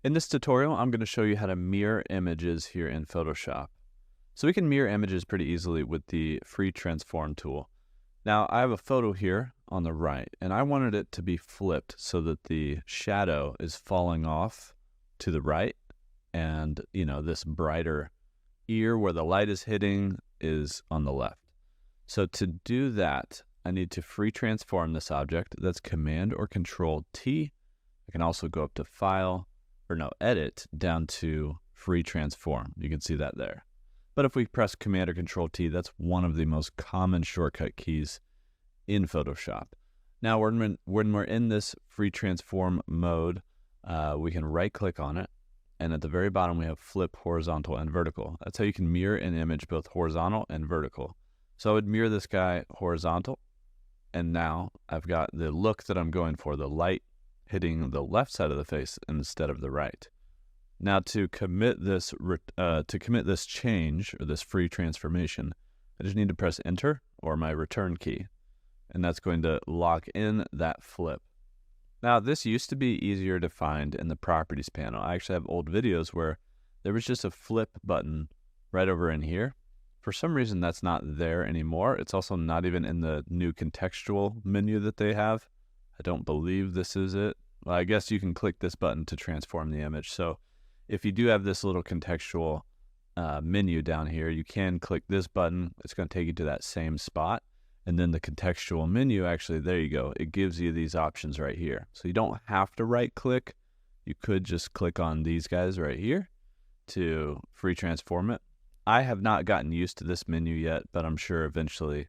In this tutorial, I'm going to show you how to mirror images here in Photoshop. So we can mirror images pretty easily with the free transform tool. Now I have a photo here on the right, and I wanted it to be flipped so that the shadow is falling off to the right, and this brighter ear where the light is hitting is on the left. So to do that, I need to free transform this object. That's Command or Control T. I can also go up to File, Edit, down to Free Transform. You can see that there. But if we press Command or Control T, that's one of the most common shortcut keys in Photoshop. Now, when we're in this free transform mode, we can right-click on it, and at the very bottom we have Flip Horizontal and Vertical. That's how you can mirror an image both horizontal and vertical. So I would mirror this guy horizontal, and now I've got the look that I'm going for, the light hitting the left side of the face instead of the right. Now to commit this change or this free transformation, I just need to press Enter or my return key, and that's going to lock in that flip. Now this used to be easier to find in the Properties panel. I actually have old videos where there was just a flip button right over in here. For some reason that's not there anymore. It's also not even in the new contextual menu that they have. I don't believe this is it. Well, I guess you can click this button to transform the image. So if you do have this little contextual menu down here, you can click this button. It's going to take you to that same spot. And then the contextual menu, actually, there you go. It gives you these options right here. So you don't have to right click. You could just click on these guys right here to free transform it. I have not gotten used to this menu yet, but I'm sure eventually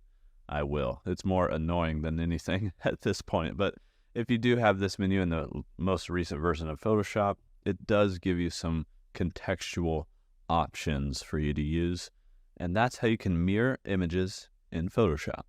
I will. It's more annoying than anything at this point. But if you do have this menu in the most recent version of Photoshop, it does give you some contextual options for you to use. And that's how you can mirror images in Photoshop.